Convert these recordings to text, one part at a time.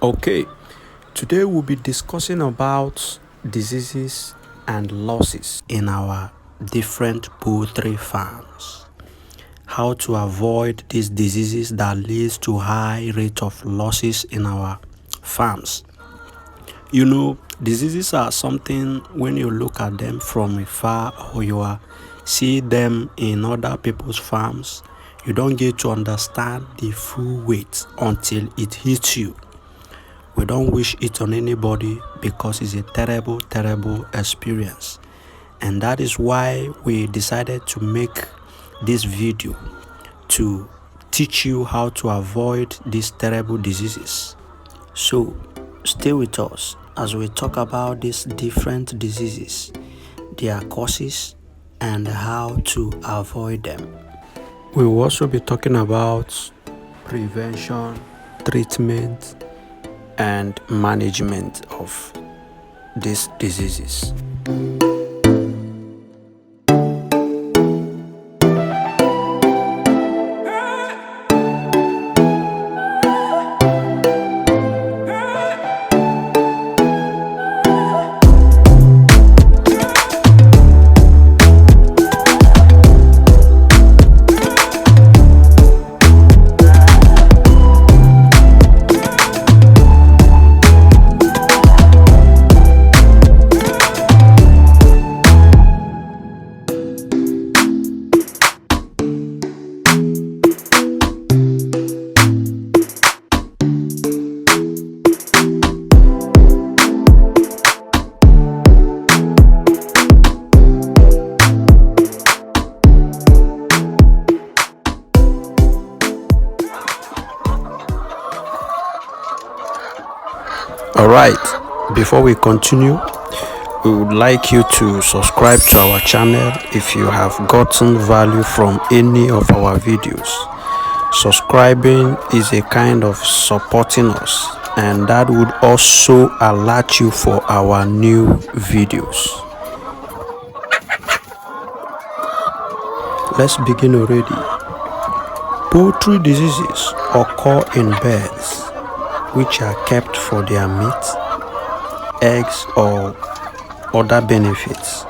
Okay, today we'll be discussing about diseases and losses in our different poultry farms. How to avoid these diseases that leads to high rate of losses in our farms. Diseases are something when you look at them from afar or see them in other people's farms, you don't get to understand the full weight until it hits you. We don't wish it on anybody because it's a terrible, terrible experience. And that is why we decided to make this video to teach you how to avoid these terrible diseases. So stay with us as we talk about these different diseases, their causes, and how to avoid them. We will also be talking about prevention, treatment, and management of these diseases. Alright, before we continue, we would like you to subscribe to our channel if you have gotten value from any of our videos. Subscribing is a kind of supporting us, and that would also alert you for our new videos. Let's begin already. Poultry diseases occur in birds which are kept for their meat, eggs, or other benefits.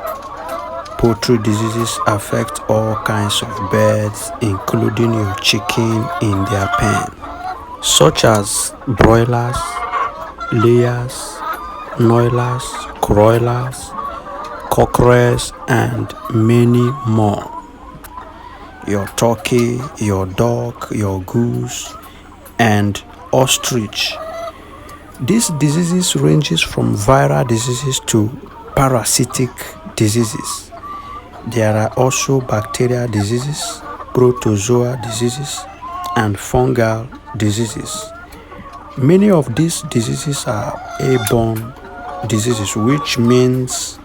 Poultry diseases affect all kinds of birds, including your chicken in their pen, such as broilers, layers, noilers, croilers, cockerels, and many more. Your turkey, your duck, your goose, and ostrich. These diseases ranges from viral diseases to parasitic diseases. There are also bacterial diseases, protozoa diseases, and fungal diseases. Many of these diseases are airborne diseases, which means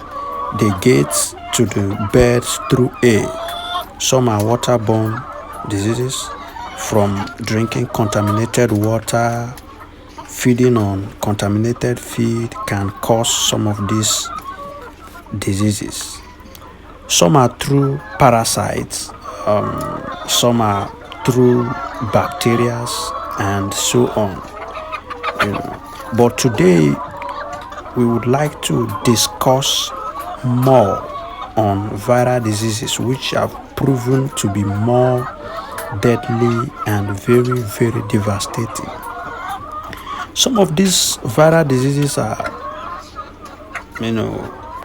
they get to the birds through air. Some are waterborne diseases, from drinking contaminated water. Feeding on contaminated feed can cause some of these diseases. Some are through parasites, some are through bacteria, and so on. But today we would like to discuss more on viral diseases, which have proven to be more deadly and very, very devastating. Some of these viral diseases are,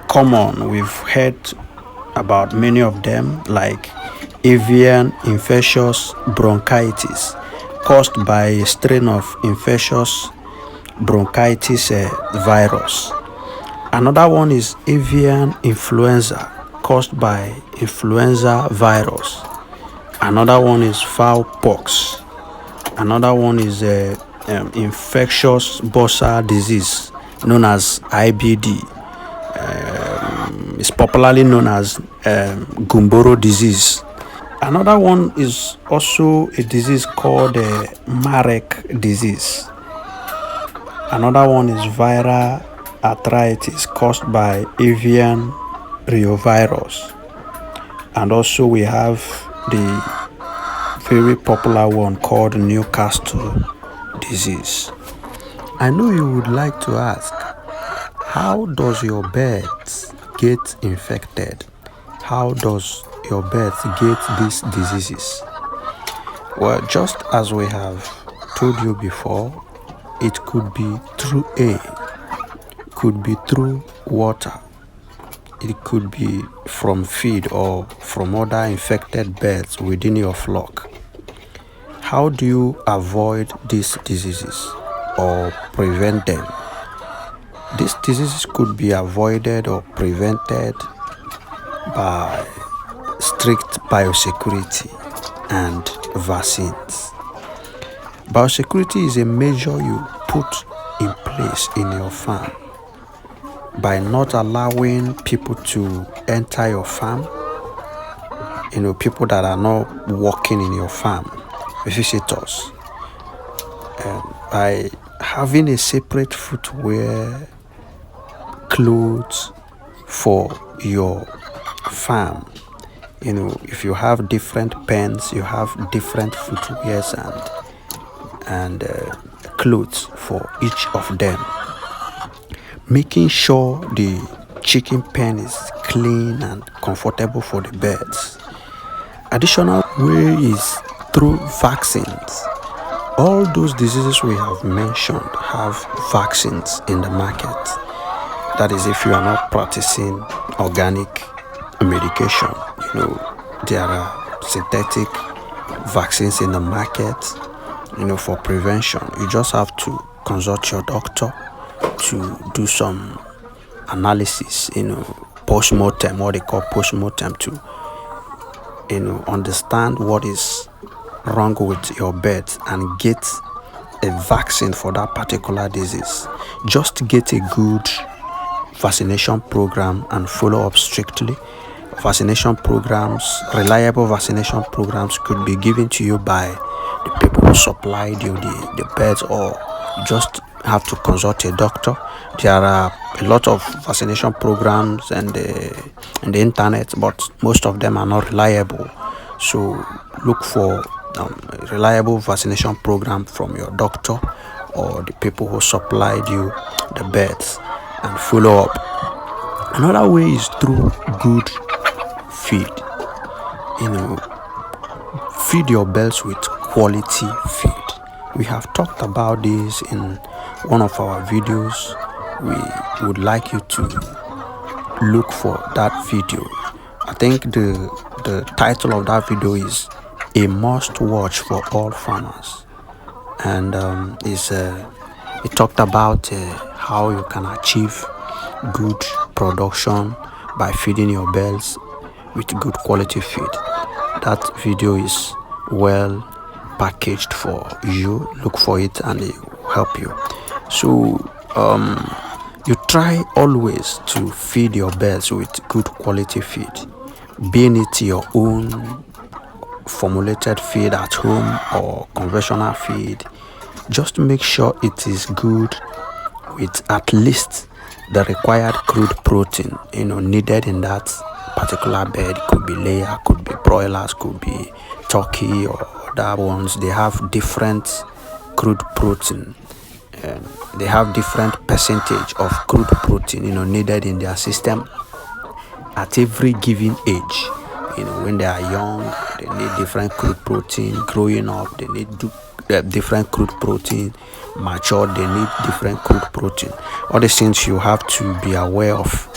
common. We've heard about many of them, like avian infectious bronchitis, caused by a strain of infectious bronchitis virus. Another one is avian influenza, caused by influenza virus. Another one is fowl pox. Another one is infectious bursal disease, known as IBD. It's popularly known as Gumboro disease. Another one is also a disease called Marek disease. Another one is viral arthritis caused by avian reovirus. And also we have the very popular one called Newcastle disease. I know you would like to ask, how does your birds get infected? How does your birds get these diseases? Well, just as we have told you before, it could be through air, could be through water, it could be from feed or from other infected birds within your flock. How do you avoid these diseases or prevent them? These diseases could be avoided or prevented by strict biosecurity and vaccines. Biosecurity is a measure you put in place in your farm by not allowing people to enter your farm, people that are not working in your farm, visitors, by having a separate footwear, clothes for your farm. If you have different pens, you have different footwears and clothes for each of them, making sure the chicken pen is clean and comfortable for the birds. Additional way is through vaccines. All those diseases we have mentioned have vaccines in the market. That is, if you are not practicing organic medication, there are synthetic vaccines in the market, for prevention. You just have to consult your doctor to do some analysis, post-mortem, what they call post-mortem, to, understand what is wrong with your birds and get a vaccine for that particular disease. Just get a good vaccination program and follow up strictly. Vaccination programs, reliable vaccination programs could be given to you by the people who supplied you the birds, or you just have to consult a doctor. There are a lot of vaccination programs and the internet, but most of them are not reliable. So look for a reliable vaccination program from your doctor or the people who supplied you the birds, and follow up. Another way is through good feed. Feed your birds with quality feed. We have talked about this in one of our videos. We would like you to look for that video. I think the title of that video is a must watch for all farmers, and it talked about how you can achieve good production by feeding your birds with good quality feed. That video is well packaged for you. Look for it and it will help you. So you try always to feed your birds with good quality feed, being it your own formulated feed at home or conventional feed. Just make sure it is good with at least the required crude protein needed in that particular bird. Could be layer, could be broilers, could be turkey or other ones. They have different crude protein, and they have different percentage of crude protein needed in their system at every given age. When they are young, they need different crude protein. Growing up, they need different crude protein. Matured, they need different crude protein. All these things you have to be aware of,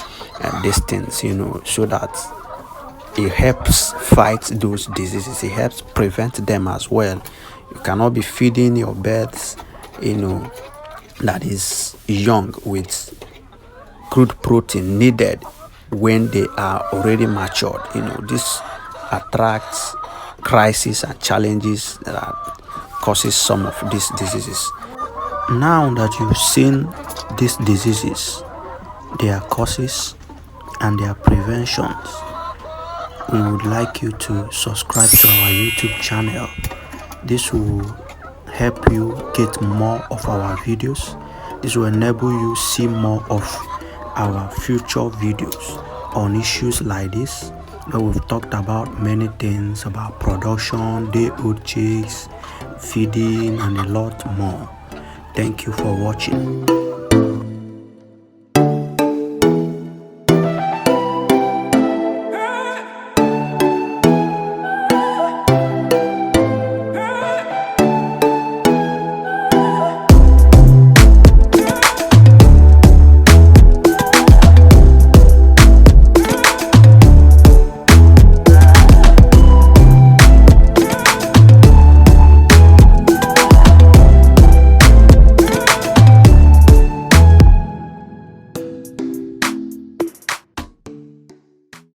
these things, so that it helps fight those diseases. It helps prevent them as well. You cannot be feeding your birds, that is young with crude protein needed when they are already matured. This attracts crises and challenges that causes some of these diseases. Now that you've seen these diseases, their causes and their preventions, we would like you to subscribe to our YouTube channel. This will help you get more of our videos. This will enable you see more of our future videos on issues like this, where we've talked about many things about production, day-old chicks, feeding, and a lot more. Thank you for watching.